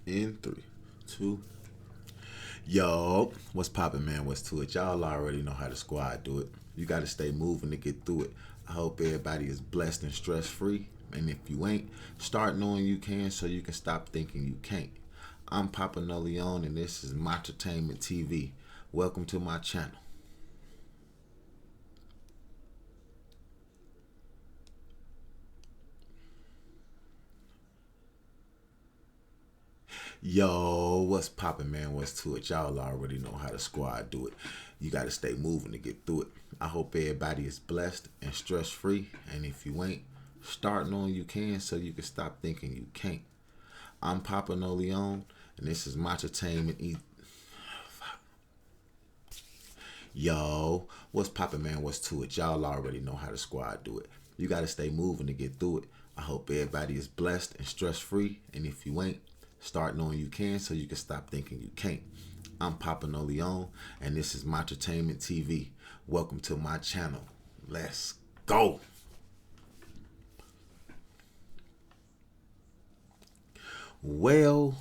In three, two. Yo, what's poppin', man? What's to it? Y'all already know how the squad do it. You got to stay moving to get through it. I hope everybody is blessed and stress free. And if you ain't, start knowing you can so you can stop thinking you can't. I'm Papa Leon, and this is my entertainment TV. Welcome to my channel. Yo, what's poppin', man? What's to it? Y'all already know how the squad do it. You got to stay moving to get through it. I hope everybody is blessed and stress free. And if you ain't, start knowing you can so you can stop thinking you can't. I'm Papa Leon, and this is my entertainment. Yo, what's poppin', man? What's to it? Y'all already know how the squad do it. You got to stay moving to get through it. I hope everybody is blessed and stress free. And if you ain't, start knowing you can so you can stop thinking you can't. I'm Papa Leon, and this is my entertainment TV. Welcome to my channel. Let's go. Well.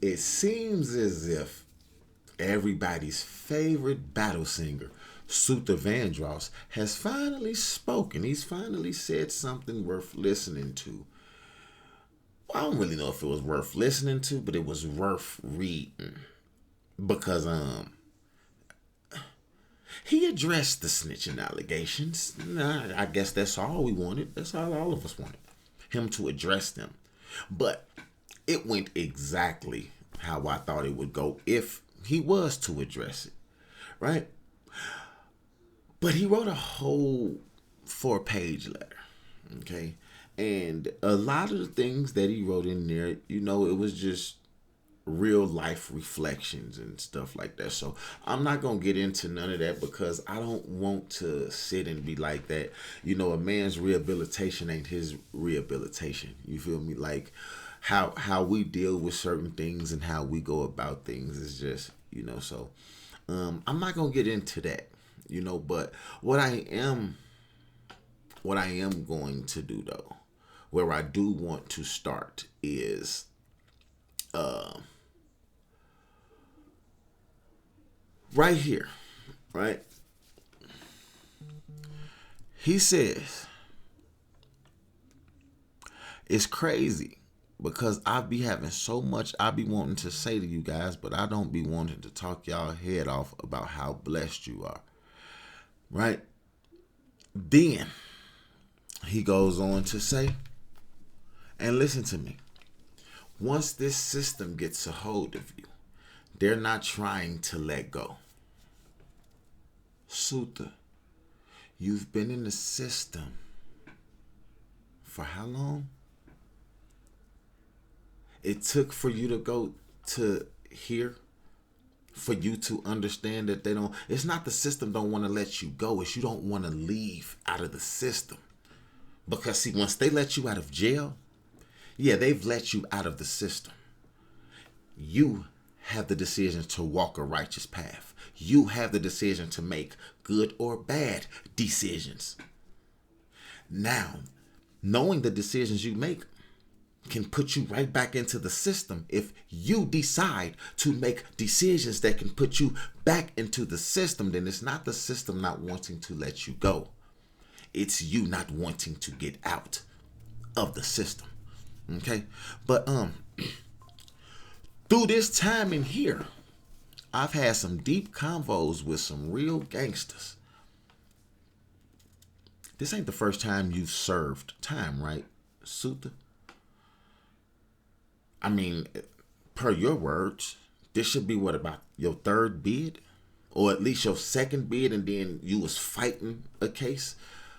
It seems as if everybody's favorite battle singer, Tsuther Vandross, has finally spoken. He's finally said something worth listening to. Well, I don't really know if it was worth listening to, but it was worth reading. Because he addressed the snitching allegations. I guess that's all we wanted. That's all of us wanted. Him to address them. But it went exactly how I thought it would go if he was to address it, right? But he wrote a whole 4-page letter, okay? And a lot of the things that he wrote in there, it was just real life reflections and stuff like that. So I'm not going to get into none of that because I don't want to sit and be like that. A man's rehabilitation ain't his rehabilitation. You feel me? Like how we deal with certain things and how we go about things is just, so I'm not going to get into that, but what I am going to do though, where I do want to start is right here, right? He says, it's crazy because I be having so much I be wanting to say to you guys, but I don't be wanting to talk y'all head off about how blessed you are, right? Then he goes on to say, and listen to me, once this system gets a hold of you, they're not trying to let go. Tsuther, you've been in the system for how long? It took for you to go to here, for you to understand that it's not the system don't want to let you go, it's you don't want to leave out of the system. Because see, once they let you out of jail, yeah, they've let you out of the system. You have the decision to walk a righteous path. You have the decision to make good or bad decisions. Now, knowing the decisions you make can put you right back into the system if you decide to make decisions that can put you back into the system. Then it's not the system not wanting to let you go. It's you not wanting to get out of the system. Okay? But through this time in here, I've had some deep convos with some real gangsters. This ain't the first time you've served time, right, Tsuther? I mean, per your words, this should be what, about your third bid? Or at least your second bid, and then you was fighting a case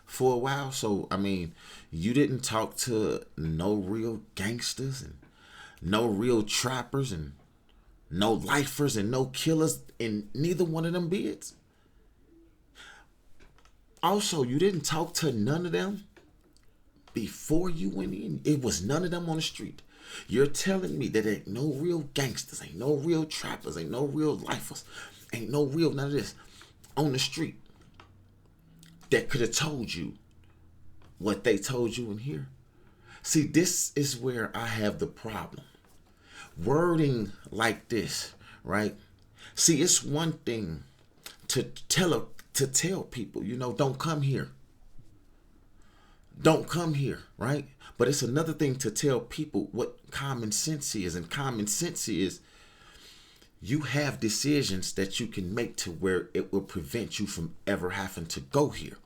for a while. So, I mean, you didn't talk to no real gangsters and no real trappers and no lifers and no killers in neither one of them bids. Also, you didn't talk to none of them before you went in. It was none of them on the street. You're telling me that ain't no real gangsters, ain't no real trappers, ain't no real lifers, ain't no real none of this on the street that could have told you what they told you in here? See, this is where I have the problem. Wording like this, right? See, it's one thing to tell people, don't come here. Don't come here, right? But it's another thing to tell people what common sense is. And common sense is you have decisions that you can make to where it will prevent you from ever having to go here.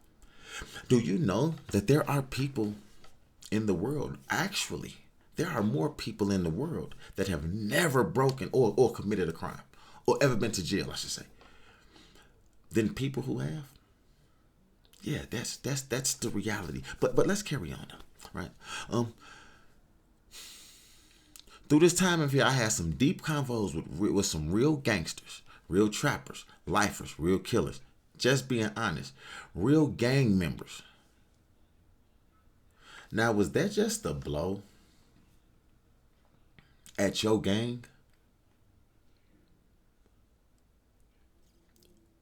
Do you know that there are people in the world, actually, there are more people in the world that have never broken or committed a crime or ever been to jail, I should say, than people who have? Yeah, that's the reality. But let's carry on, right? Through this time of year, I had some deep convos with some real gangsters, real trappers, lifers, real killers. Just being honest, real gang members. Now, was that just a blow at your gang?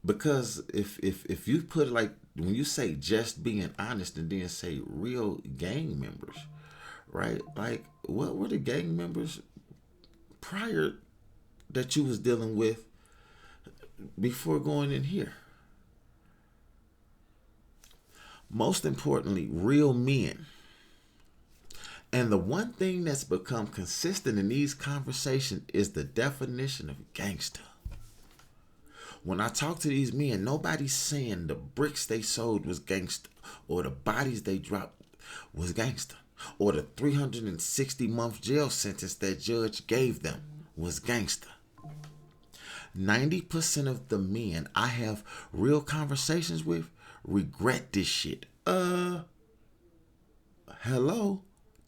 Because if you put it like, when you say just being honest and then say real gang members, right? Like, what were the gang members prior that you was dealing with before going in here? Most importantly, real men. And the one thing that's become consistent in these conversations is the definition of gangster. When I talk to these men, nobody's saying the bricks they sold was gangster, or the bodies they dropped was gangster, or the 360-month jail sentence that judge gave them was gangster. 90% of the men I have real conversations with regret this shit. Hello?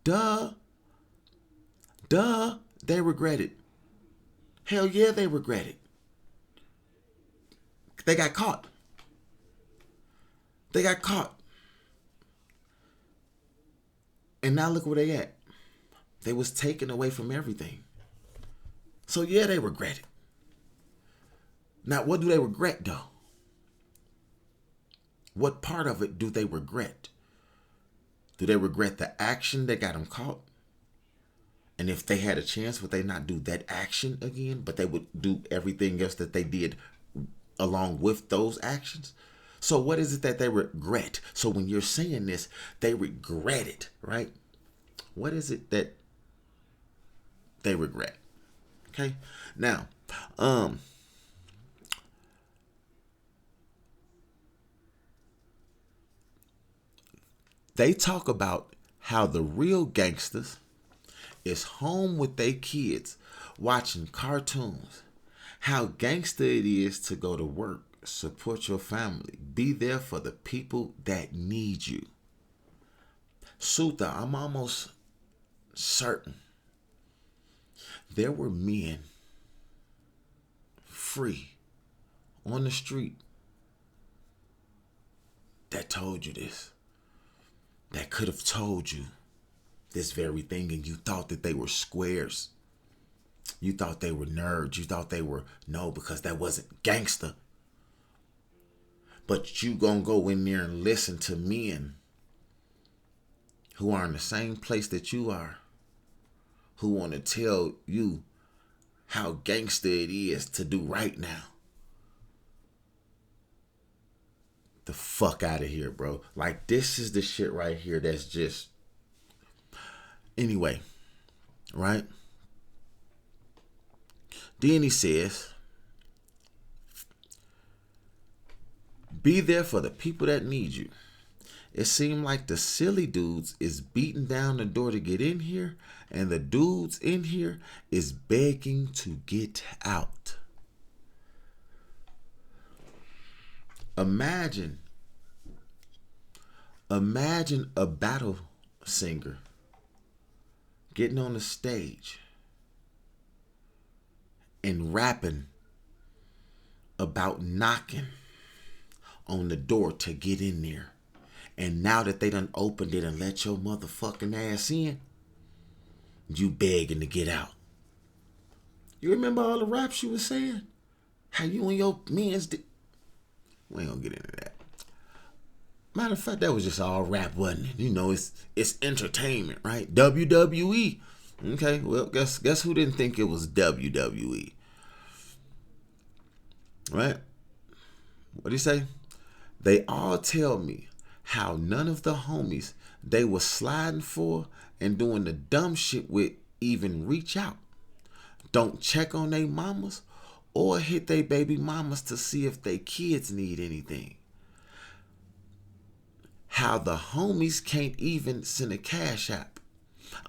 Duh. They regret it. Hell yeah, they regret it. They got caught. And now look where they at. They was taken away from everything. So yeah, they regret it. Now, what do they regret though? What part of it do they regret? Do they regret the action that got them caught? And if they had a chance, would they not do that action again? But they would do everything else that they did along with those actions? So what is it that they regret? So when you're saying this, they regret it, right? What is it that they regret? Okay. Now, they talk about how the real gangsters is home with their kids watching cartoons. How gangster it is to go to work, support your family, be there for the people that need you. Tsuther, I'm almost certain there were men free on the street that told you this, that could have told you this very thing, and you thought that they were squares. You thought they were nerds. You thought they were, no, because that wasn't gangster. But you gonna go in there and listen to men who are in the same place that you are, who want to tell you how gangster it is to do right now. The fuck out of here, bro. Like, this is the shit right here that's just... Anyway, right? Then he says, be there for the people that need you. It seemed like the silly dudes is beating down the door to get in here, and the dudes in here is begging to get out. Imagine a battle singer getting on the stage and rapping about knocking on the door to get in there. And now that they done opened it and let your motherfucking ass in, you begging to get out. You remember all the raps you was saying? How you and your mans did... We ain't gonna get into that. Matter of fact, that was just all rap, wasn't it? You know, it's entertainment, right? WWE. Okay, well, guess who didn't think it was WWE, right? What do you say? They all tell me how none of the homies they was sliding for and doing the dumb shit with even reach out. Don't check on they mamas or hit they baby mamas to see if they kids need anything. How the homies can't even send a cash app.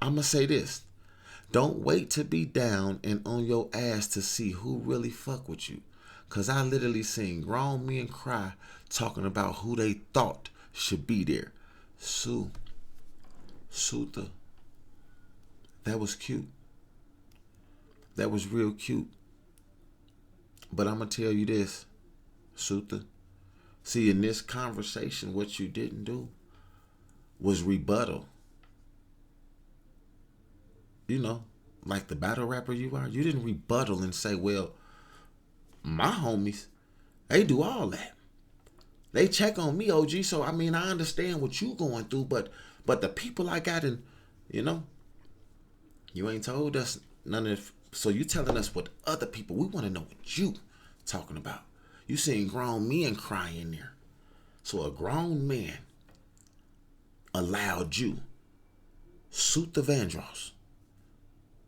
I'ma say this. Don't wait to be down and on your ass to see who really fuck with you. Cause I literally seen grown men cry talking about who they thought should be there. Tsuther, that was cute. That was real cute. But I'm gonna tell you this, Tsuther. See, in this conversation, what you didn't do was rebuttal. You know, like the battle rapper you are. You didn't rebuttal and say, well, my homies, they do all that. They check on me, OG. So I mean, I understand what you going through, but the people I got in, you know, you ain't told us none of. So you telling us what other people? We want to know what you talking about. You seen grown men cry in there. So a grown man allowed you, Tsuther Vandross,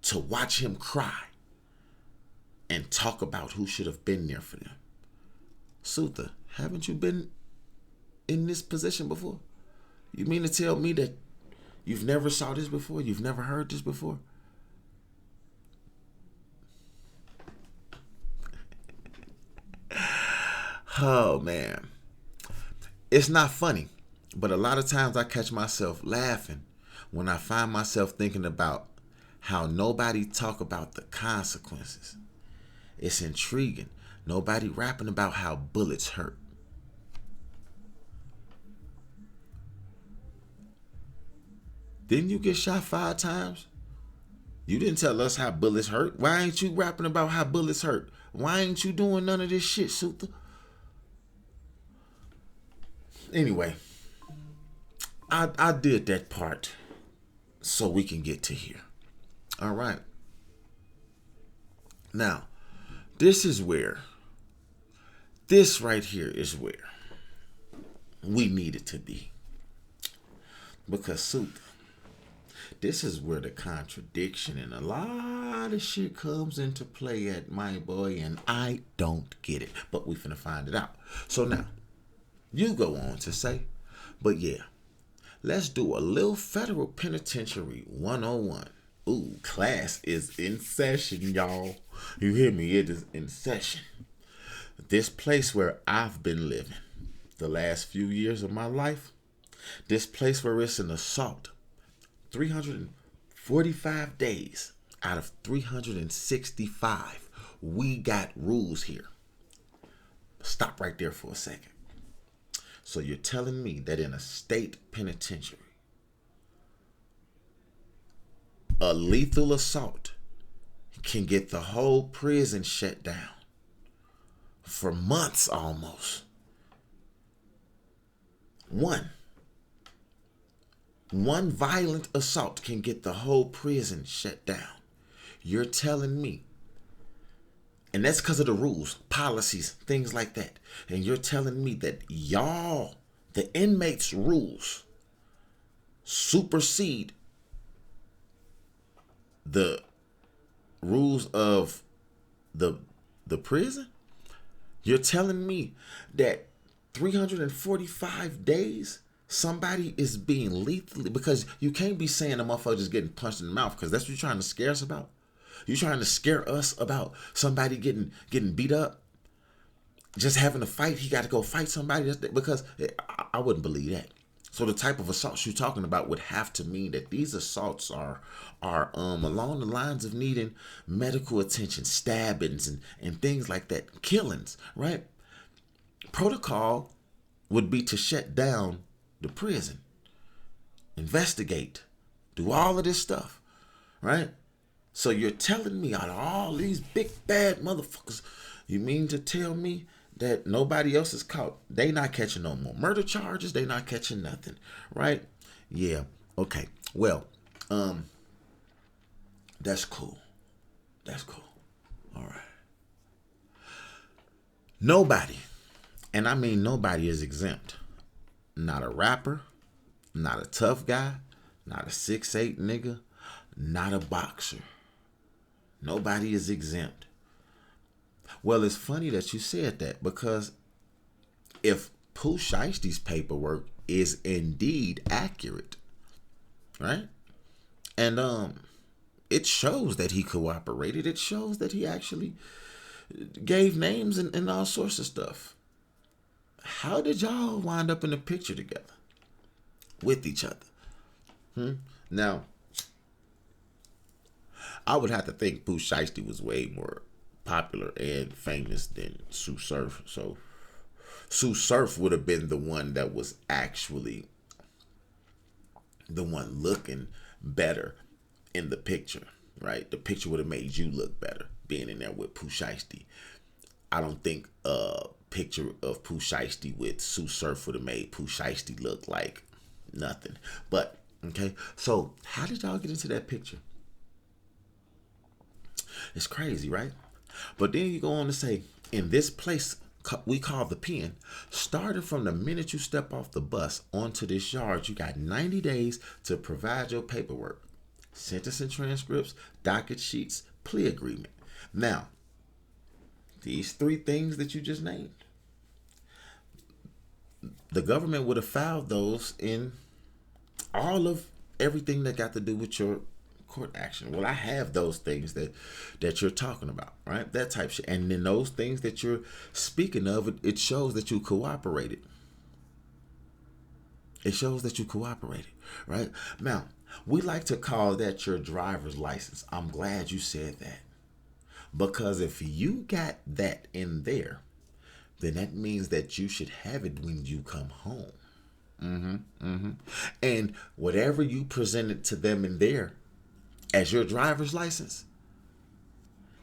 to watch him cry and talk about who should have been there for them. Tsuther, haven't you been in this position before? You mean to tell me that you've never saw this before? You've never heard this before? Oh, man. It's not funny, but a lot of times I catch myself laughing when I find myself thinking about how nobody talk about the consequences. It's intriguing. Nobody rapping about how bullets hurt. Didn't you get shot 5 times? You didn't tell us how bullets hurt. Why ain't you rapping about how bullets hurt? Why ain't you doing none of this shit, Tsuther? Anyway, I did that part so we can get to here. All right. Now, this right here is where we needed to be. Because Tsuther, this is where the contradiction and a lot of shit comes into play at, my boy, and I don't get it. But we finna find it out. So now, you go on to say, but yeah, let's do a little federal penitentiary 101. Ooh, class is in session, y'all. You hear me? It is in session. This place where I've been living the last few years of my life, this place where it's an assault 345 days out of 365. We got rules here. Stop right there for a second. So you're telling me that in a state penitentiary, a lethal assault can get the whole prison shut down for months almost? One violent assault can get the whole prison shut down. You're telling me, and that's because of the rules, policies, things like that. And you're telling me that y'all, the inmates' rules, supersede the rules of the prison? You're telling me that 345 days somebody is being lethally, because you can't be saying a motherfucker just getting punched in the mouth, because that's what you're trying to scare us about. You're trying to scare us about somebody getting beat up, just having a fight. He got to go fight somebody, because I wouldn't believe that. So the type of assaults you're talking about would have to mean that these assaults are along the lines of needing medical attention, stabbings and things like that, killings, right? Protocol would be to shut down the prison, investigate, do all of this stuff, right? So you're telling me, out of all these big bad motherfuckers, you mean to tell me that nobody else is caught. They not catching no more murder charges. They not catching nothing, right? Yeah. Okay. Well, that's cool. That's cool. All right. Nobody, and I mean nobody, is exempt. Not a rapper, not a tough guy, not a 6'8" nigga, not a boxer. Nobody is exempt. Well, it's funny that you said that, because if Pooh Shiesty's paperwork is indeed accurate, right? And it shows that he cooperated. It shows that he actually gave names and all sorts of stuff. How did y'all wind up in the picture together with each other? Now, I would have to think Pooh Shiesty was way more popular and famous than Sue Surf. So Sue Surf would have been the one that was actually the one looking better in the picture, right? The picture would have made you look better being in there with Pooh Shiesty. I don't think a picture of Pooh Shiesty with Sue Surf would have made Pooh Shiesty look like nothing. But, okay, so how did y'all get into that picture? It's crazy, right? But then you go on to say, in this place we call the pen, starting from the minute you step off the bus onto this yard, you got 90 days to provide your paperwork, sentencing transcripts, docket sheets, plea agreement. Now, these three things that you just named, the government would have filed those in all of everything that got to do with your court action. Well, I have those things that you're talking about, right? That type shit. And then those things that you're speaking of, it shows that you cooperated. It shows that you cooperated, right? Now, we like to call that your driver's license. I'm glad you said that. Because if you got that in there, then that means that you should have it when you come home. And whatever you presented to them in there as your driver's license,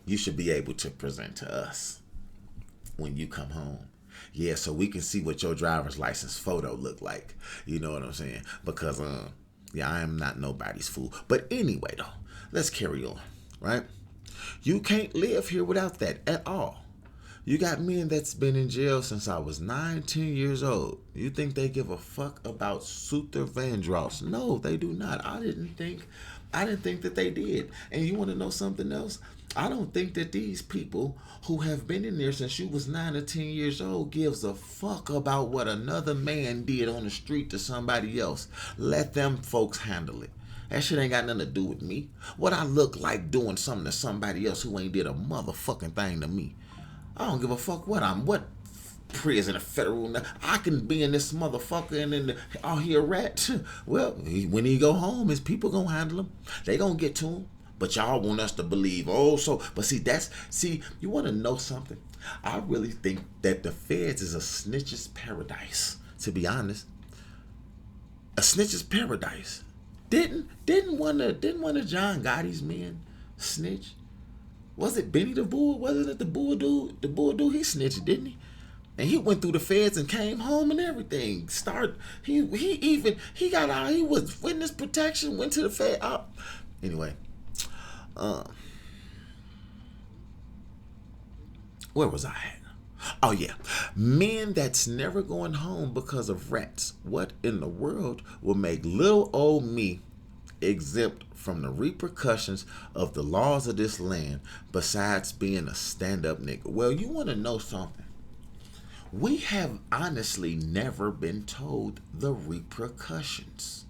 you should be able to present to us when you come home. Yeah, so we can see what your driver's license photo look like. You know what I'm saying? Because yeah, I am not nobody's fool. But anyway though, let's carry on, right? You can't live here without that at all. You got men that's been in jail since I was 9, 10 years old. You think they give a fuck about Tsuther Vandross? No, they do not. I didn't think that they did. And you want to know something else? I don't think that these people who have been in there since you was 9 or 10 years old gives a fuck about what another man did on the street to somebody else. Let them folks handle it. That shit ain't got nothing to do with me. What I look like doing something to somebody else who ain't did a motherfucking thing to me. I don't give a fuck what prison or federal. I can be in this motherfucker and then he a rat. Well, when he go home, his people gonna handle him. They gonna get to him. But y'all want us to believe, but see, you want to know something? I really think that the feds is a snitch's paradise, to be honest. A snitch's paradise. Didn't one of John Gotti's men snitch? Was it Benny the Bull? Wasn't it the Bull dude? The Bull dude, he snitched, didn't he? And he went through the feds and came home and everything. He got out. He was witness protection. Went to the fed. Anyway, where was I at? Oh yeah, men that's never going home because of rats. What in the world will make little old me exempt from the repercussions of the laws of this land besides being a stand-up nigga? Well, you want to know something? We have honestly never been told the repercussions.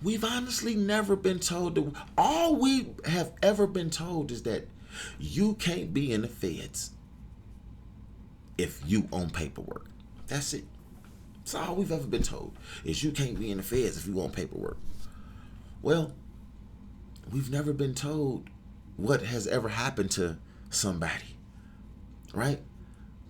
We've honestly never been told. All we have ever been told is that you can't be in the feds if you own paperwork. That's it. That's all we've ever been told, is you can't be in the feds if you own paperwork. Well, we've never been told what has ever happened to somebody, right?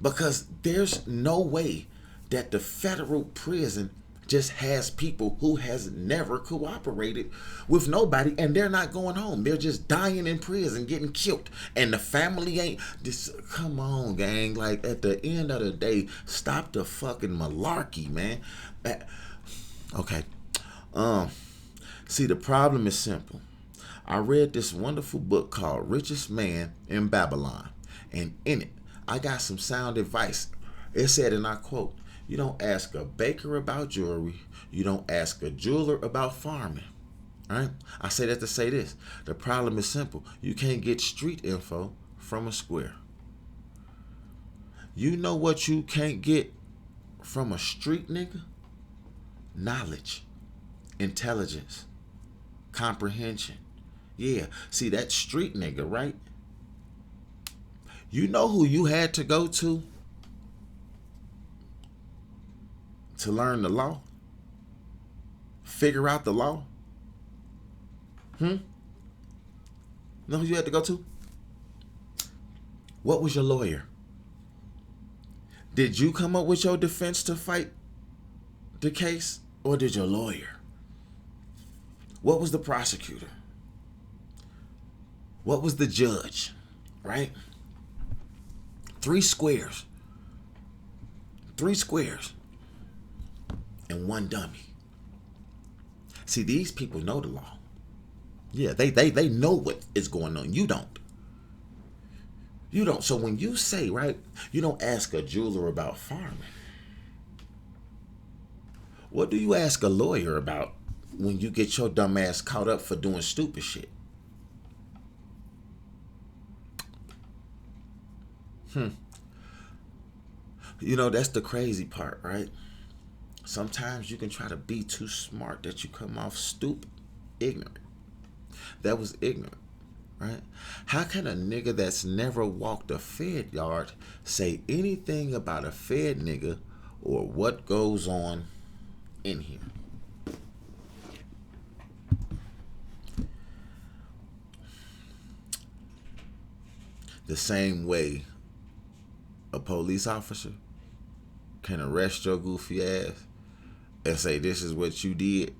Because there's no way that the federal prison just has people who has never cooperated with nobody, and they're not going home. They're just dying in prison, getting killed, and the family ain't this. Come on, gang. Like, at the end of the day, stop the fucking malarkey, man. Okay. See, the problem is simple. I read this wonderful book called Richest Man in Babylon, and in it, I got some sound advice. It said, and I quote, "You don't ask a baker about jewelry. You don't ask a jeweler about farming." All right? I say that to say this. The problem is simple. You can't get street info from a square. You know what you can't get from a street nigga? Knowledge, intelligence, comprehension. Yeah, see, that street nigga, right? You know who you had to go to learn the law? Figure out the law? Know who you had to go to? What was your lawyer? Did you come up with your defense to fight the case, or did your lawyer? What was the prosecutor? What was the judge? Right? Three squares and one dummy. See, these people know the law. Yeah, they know what is going on. You don't. So when you say, right, you don't ask a jeweler about farming, what do you ask a lawyer about when you get your dumb ass caught up for doing stupid shit? You know, that's the crazy part, right? Sometimes you can try to be too smart that you come off stupid, ignorant. That was ignorant, right? How can a nigga that's never walked a Fed yard say anything about a Fed nigga or what goes on in here? The same way a police officer can arrest your goofy ass and say this is what you did,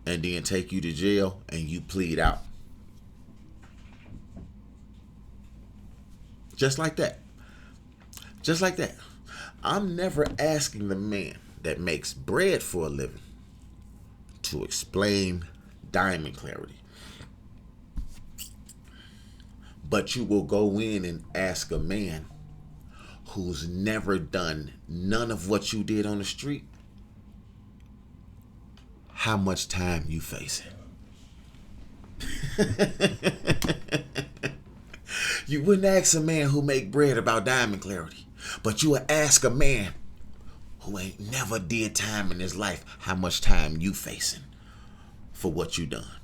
and then take you to jail and you plead out. Just like that. Just like that. I'm never asking the man that makes bread for a living to explain diamond clarity. But you will go in and ask a man who's never done none of what you did on the street how much time you facing. You wouldn't ask a man who make bread about diamond clarity, but you would ask a man who ain't never did time in his life how much time you facing for what you done.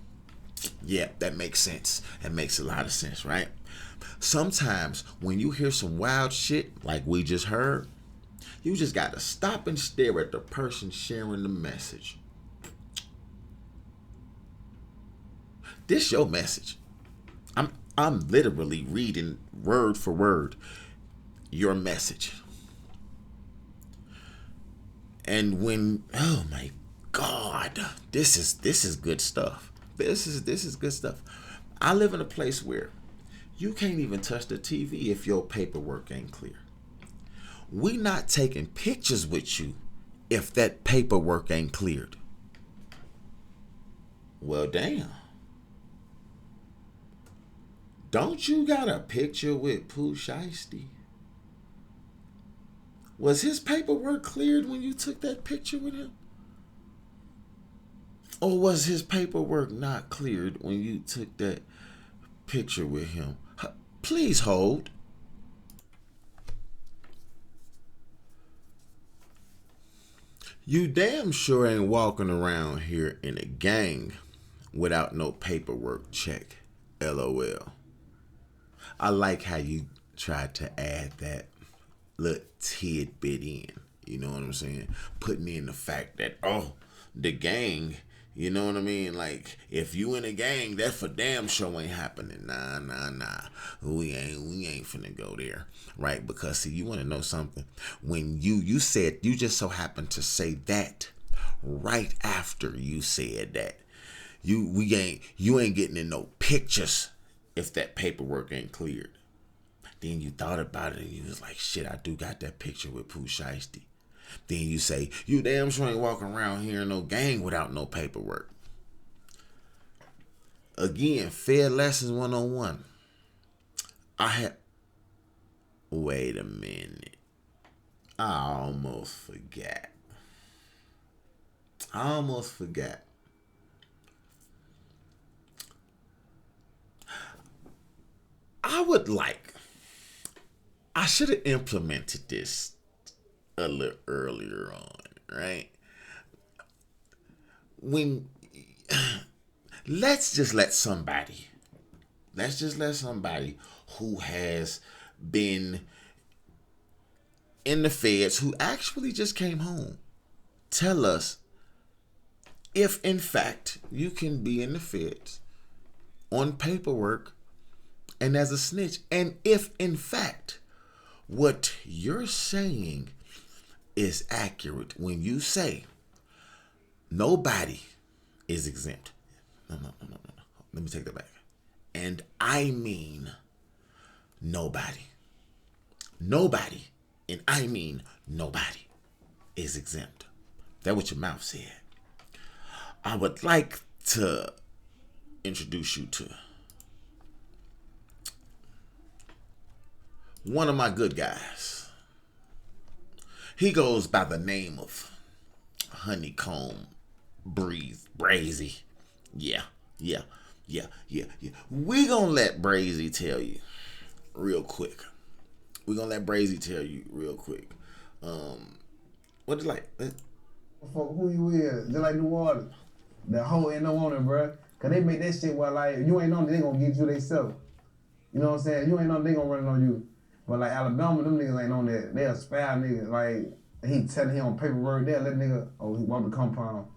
Yeah, that makes sense. That makes a lot of sense, right? Sometimes when you hear some wild shit like we just heard, you just got to stop and stare at the person sharing the message. This your message. I'm literally reading word for word your message. And when, oh my God, this is good stuff. This is good stuff. I live in a place where you can't even touch the TV if your paperwork ain't clear. We not taking pictures with you if that paperwork ain't cleared. Well, damn. Don't you got a picture with Pooh Shiesty? Was his paperwork cleared when you took that picture with him? Or was his paperwork not cleared when you took that picture with him? Please hold. You damn sure ain't walking around here in a gang without no paperwork check. LOL. I like how you tried to add that little tidbit in. You know what I'm saying? Putting in the fact that, oh, the gang, you know what I mean? Like, if you in a gang, that for damn sure ain't happening. Nah. We ain't finna go there. Right? Because, see, you want to know something? When you said, you just so happened to say that right after you said that. You ain't getting in no pictures if that paperwork ain't cleared. Then you thought about it and you was like, shit, I do got that picture with Pooh Shiesty. Then you say, you damn sure ain't walking around here in no gang without no paperwork. Again, Fair Lessons 101. Wait a minute. I almost forgot. I should have implemented this a little earlier on, right? When let's just let somebody who has been in the feds, who actually just came home, tell us if in fact you can be in the feds on paperwork and as a snitch, and if in fact what you're saying is accurate when you say nobody is exempt. No. Let me take that back. And I mean nobody. Nobody, and I mean nobody, is exempt. That's what your mouth said. I would like to introduce you to one of my good guys. He goes by the name of Honeycomb Brazy. Yeah. We gonna let Brazy tell you real quick. What is like? For who you is, just like New Orleans. The whole ain't no on it, bro. Cause they make that shit where like, if you ain't on it, they gonna get you themselves. You know what I'm saying? You ain't on it, they gonna run it on you. But like Alabama, them niggas ain't on that. They a spare nigga. Like, he telling him on paperwork, they'll let nigga, he walk the compound.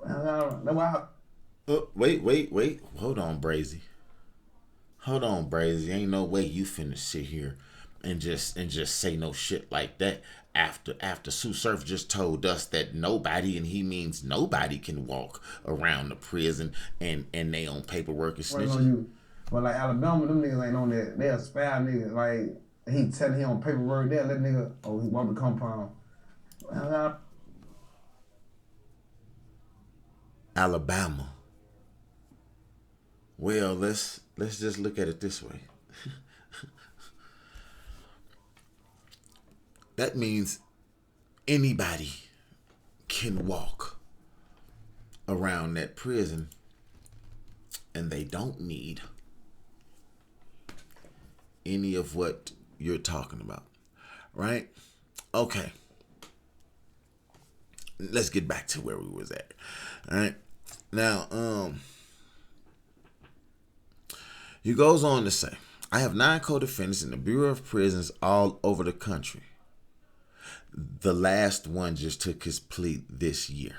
That's why Wait. Hold on, Brazy. Ain't no way you finna sit here and just say no shit like that after Tsuther just told us that nobody, and he means nobody, can walk around the prison and they on paperwork and snitching. On you. But like Alabama, them niggas ain't on that. They a spare nigga. Like, he telling him on paperwork, they'll let nigga, he walk the compound. Alabama. Well, let's just look at it this way. That means anybody can walk around that prison and they don't need any of what you're talking about, right? Okay. Let's get back to where we was at. All right. Now, he goes on to say, I have 9 co-defendants in the Bureau of Prisons all over the country. The last one just took his plea this year.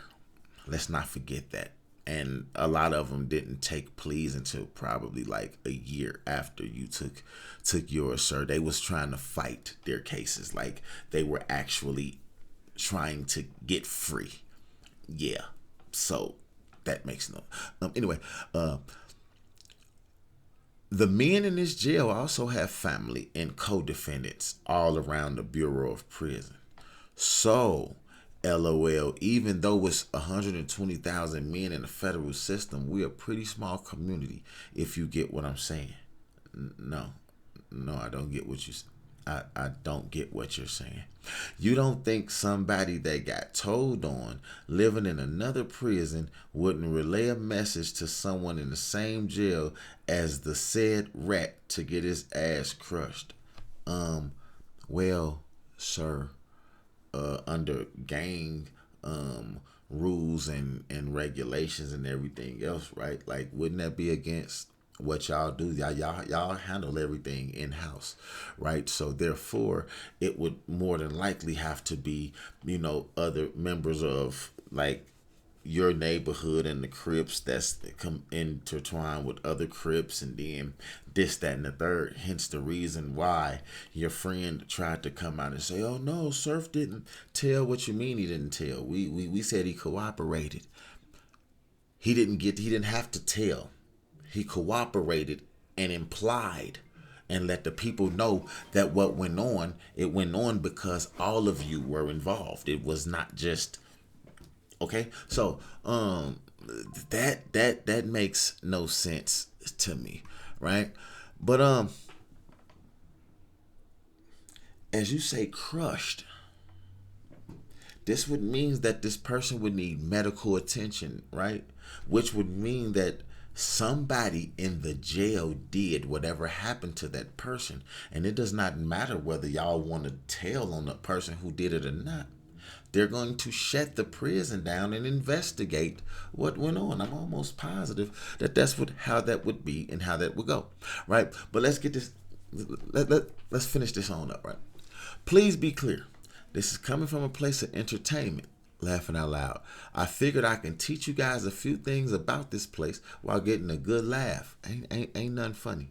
Let's not forget that. And a lot of them didn't take pleas until probably like a year after you took yours, sir. They was trying to fight their cases. Like, they were actually trying to get free. Yeah. So that makes no... Anyway, the men in this jail also have family and co-defendants all around the Bureau of Prison. So, LOL, even though it's 120,000 men in the federal system, we're a pretty small community, if you get what I'm saying. No, I don't get what I don't get what you're saying. You don't think somebody that got told on living in another prison wouldn't relay a message to someone in the same jail as the said rat to get his ass crushed? Well, sir, under gang rules and regulations and everything else, right? Like, wouldn't that be against what y'all do? Y'all handle everything in-house, right? So therefore, it would more than likely have to be, other members of, like, your neighborhood and the Crips that's come intertwined with other Crips, and then this, that, and the third. Hence the reason why your friend tried to come out and say, "Oh no, Surf didn't tell." What you mean he didn't tell? We said he cooperated. He didn't have to tell. He cooperated and implied and let the people know that what went on, it went on because all of you were involved. It was not just okay. So that makes no sense to me, right? But as you say, crushed. This would mean that this person would need medical attention, right? Which would mean that somebody in the jail did whatever happened to that person. And it does not matter whether y'all want to tell on the person who did it or not. They're going to shut the prison down and investigate what went on. I'm almost positive that that's how that would be and how that would go, right? But let's get this. Let's finish this on up, right? Please be clear. This is coming from a place of entertainment. Laughing out loud. I figured I can teach you guys a few things about this place while getting a good laugh. Ain't nothing funny.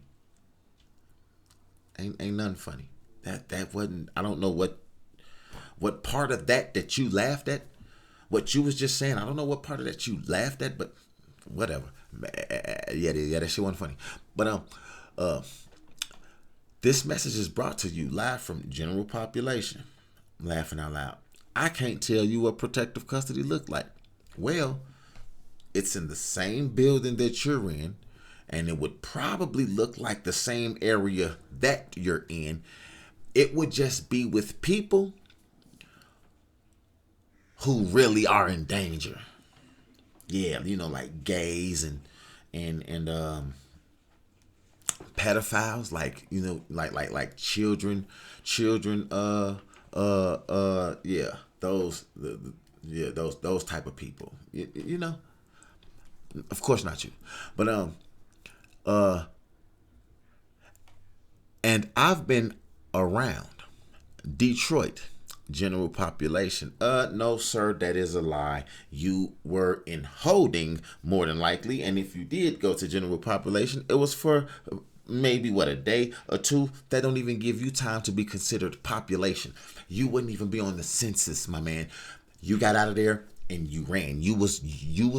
Ain't nothing funny. That wasn't. I don't know what part of that you laughed at. What you was just saying. I don't know what part of that you laughed at, but whatever. Yeah, that shit wasn't funny. But this message is brought to you live from general population. Laughing out loud. I can't tell you what protective custody looked like. Well, it's in the same building that you're in, and it would probably look like the same area that you're in. It would just be with people who really are in danger. Yeah, like gays and pedophiles, like children, yeah, those type of people. Of course not you, but and I've been around Detroit general population. No, sir, that is a lie. You were in holding more than likely, and if you did go to general population, it was for maybe a day or two. That don't even give you time to be considered population. You wouldn't even be on the census, my man. You got out of there and you ran. You was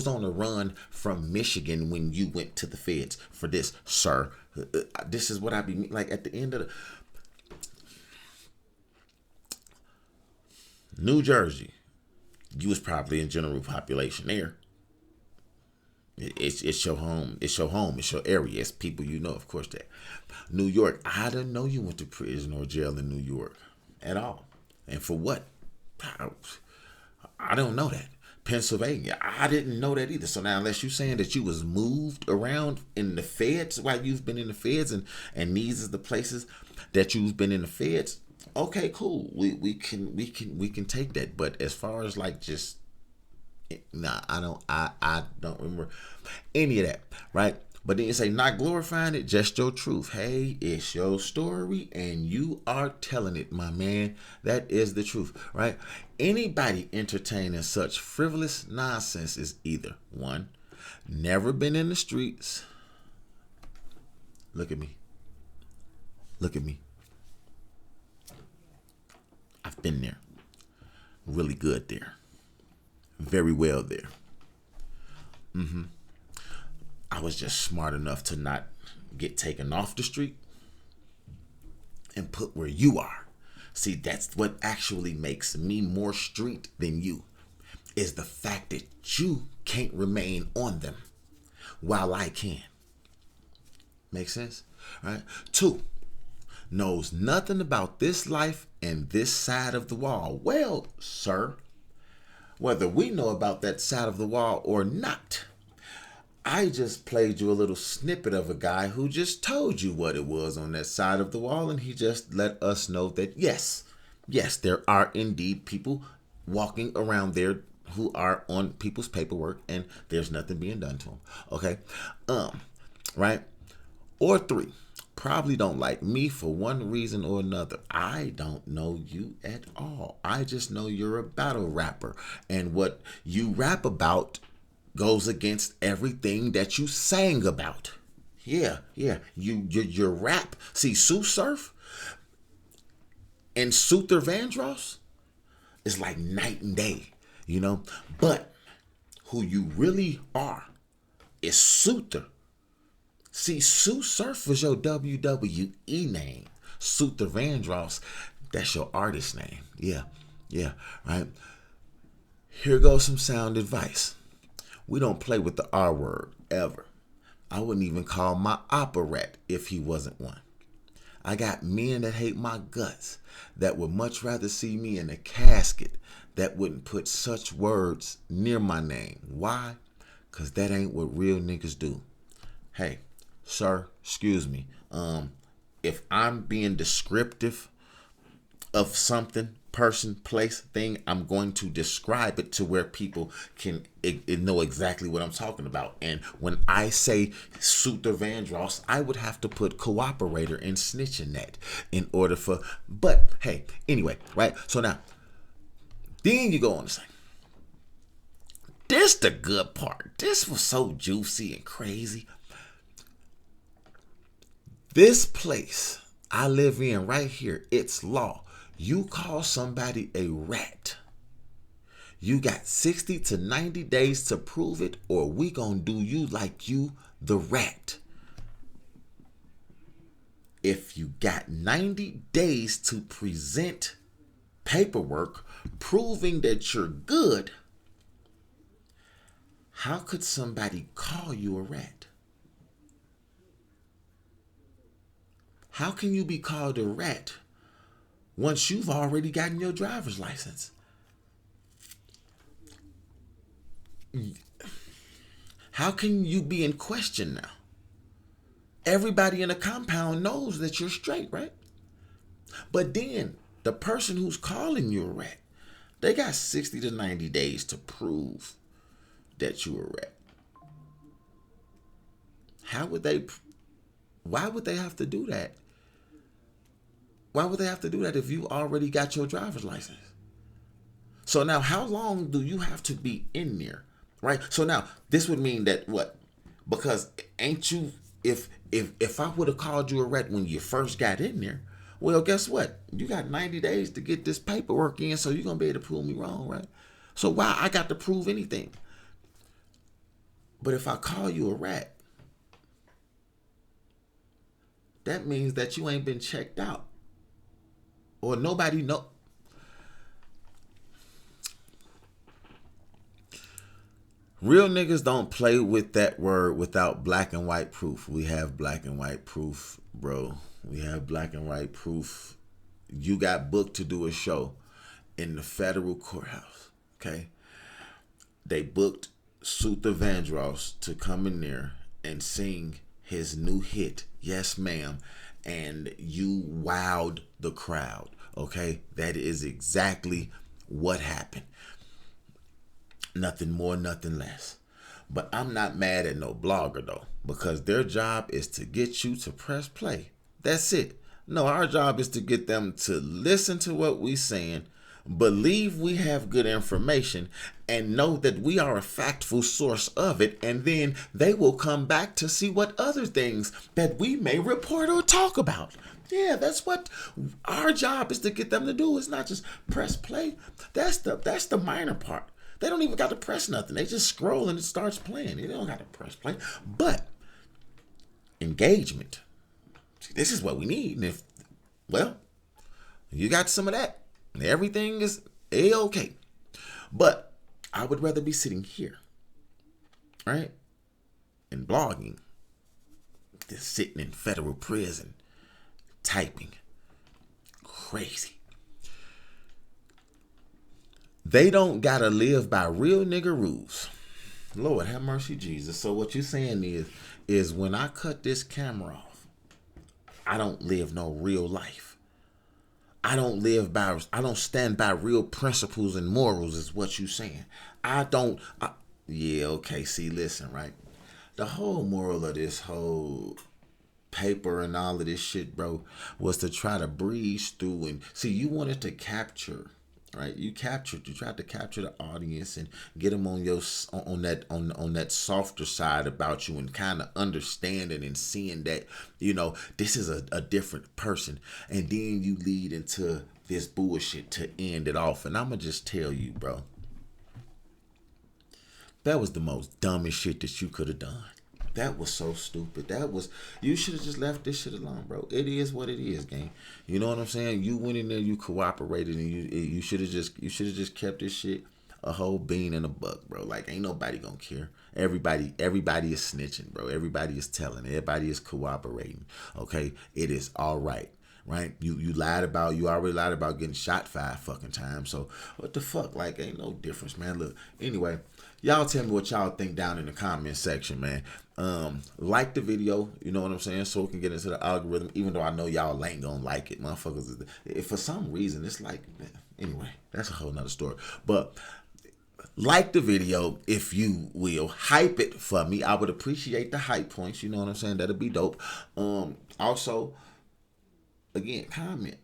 on the run from Michigan when you went to the feds for this, sir. This is what I be like at the end of the New Jersey. You was probably in general population there. It's your home. It's your home. It's your area. It's people you know, of course. That New York. I didn't know you went to prison or jail in New York at all. And for what? I don't know that. Pennsylvania. I didn't know that either. So now, unless you're saying that you was moved around in the feds while you've been in the feds, and these is the places that you've been in the feds. Okay, cool. We can take that. But as far as like just. Nah, I don't remember any of that, right? But then you say, not glorifying it, just your truth. Hey, it's your story and you are telling it, my man. That is the truth, right? Anybody entertaining such frivolous nonsense is either one, never been in the streets. Look at me. Look at me. I've been there. Really good there. Very well there. I was just smart enough to not get taken off the street and put where you are. See, that's what actually makes me more street than you, is the fact that you can't remain on them while I can. Make sense? Right? 2, knows nothing about this life and this side of the wall. Well, sir, whether we know about that side of the wall or not, I just played you a little snippet of a guy who just told you what it was on that side of the wall, and he just let us know that yes, there are indeed people walking around there who are on people's paperwork, and there's nothing being done to them. Okay, right? Or 3. Probably don't like me for one reason or another. I don't know you at all. I just know you're a battle rapper. And what you rap about goes against everything that you sang about. Yeah, yeah. Your rap. See, Sue Surf and Tsuther Vandross is like night and day, you know? But who you really are is Tsuther. See, Sue Surf was your WWE name. Tsuther Vandross, that's your artist name. Yeah, yeah, right? Here goes some sound advice. We don't play with the R word, ever. I wouldn't even call my operette if he wasn't one. I got men that hate my guts, that would much rather see me in a casket, that wouldn't put such words near my name. Why? Because that ain't what real niggas do. Hey, sir, excuse me. If I'm being descriptive of something, person, place, thing, I'm going to describe it to where people can know exactly what I'm talking about. And when I say Tsuther Vandross, I would have to put cooperator and snitch in that in order for, but hey, anyway, right? So now, then you go on to say, this the good part. This was so juicy and crazy. This place I live in right here, it's law. You call somebody a rat, you got 60 to 90 days to prove it, or we gonna do you like you the rat. If you got 90 days to present paperwork proving that you're good, how could somebody call you a rat? How can you be called a rat once you've already gotten your driver's license? How can you be in question now? Everybody in the compound knows that you're straight, right? But then the person who's calling you a rat, they got 60 to 90 days to prove that you're a rat. Why would they have to do that? Why would they have to do that if you already got your driver's license? So now how long do you have to be in there? Right? So now this would mean that what? Because ain't you, if I would have called you a rat when you first got in there, well, guess what? You got 90 days to get this paperwork in, so you're gonna be able to prove me wrong, right? So why I got to prove anything? But if I call you a rat, that means that you ain't been checked out. Or nobody know. Real niggas don't play with that word without black and white proof. We have black and white proof, bro. We have black and white proof. You got booked to do a show in the federal courthouse, okay? They booked Tsuther Vandross to come in there and sing his new hit, Yes Ma'am, and you wowed the crowd, okay? That is exactly what happened. Nothing more, nothing less. But I'm not mad at no blogger though, because their job is to get you to press play. That's it. No, our job is to get them to listen to what we saying, believe we have good information, and know that we are a factful source of it, and then they will come back to see what other things that we may report or talk about. Yeah, that's what our job is to get them to do. It's not just press play. That's the minor part. They don't even got to press nothing. They just scroll and it starts playing. They don't got to press play. But engagement. See, this is what we need. And if, well, you got some of that, everything is A-okay. But I would rather be sitting here, right, and blogging than sitting in federal prison typing. Crazy. They don't gotta live by real nigga rules. Lord have mercy, Jesus. So what you're saying is when I cut this camera off, I don't live no real life. I don't stand by real principles and morals is what you saying. Yeah, okay, see, listen, right? The whole moral of this whole paper and all of this shit, bro, was to try to breeze through and see, you wanted to capture right? You tried to capture the audience and get them on your on that softer side about you, and kind of understanding and seeing that, this is a different person. And then you lead into this bullshit to end it off. And I'ma just tell you, bro, that was the most dumbest shit that you could have done. That was so stupid. You should have just left this shit alone, bro. It is what it is, gang. You know what I'm saying? You went in there, you cooperated, and you should have just kept this shit a whole bean and a buck, bro. Like, ain't nobody gonna care. Everybody is snitching, bro. Everybody is telling. Everybody is cooperating. Okay, it is all right. Right? You already lied about getting shot 5 fucking times. So what the fuck? Like, ain't no difference, man. Look, anyway, y'all tell me what y'all think down in the comment section, man. Like the video, you know what I'm saying, so we can get into the algorithm, even though I know y'all ain't gonna like it, motherfuckers. If for some reason it's like, anyway, that's a whole nother story. But like the video, if you will. Hype it for me. I would appreciate the hype points, you know what I'm saying? That'll be dope. Also, again, comment.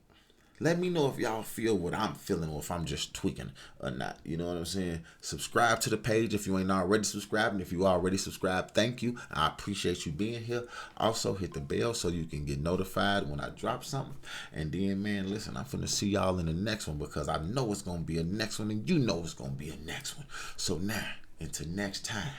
Let me know if y'all feel what I'm feeling, or if I'm just tweaking or not. You know what I'm saying? Subscribe to the page if you ain't already subscribed. And if you already subscribed, thank you. I appreciate you being here. Also, hit the bell so you can get notified when I drop something. And then, man, listen, I'm finna see y'all in the next one, because I know it's gonna be a next one, and you know it's gonna be a next one. So now, until next time.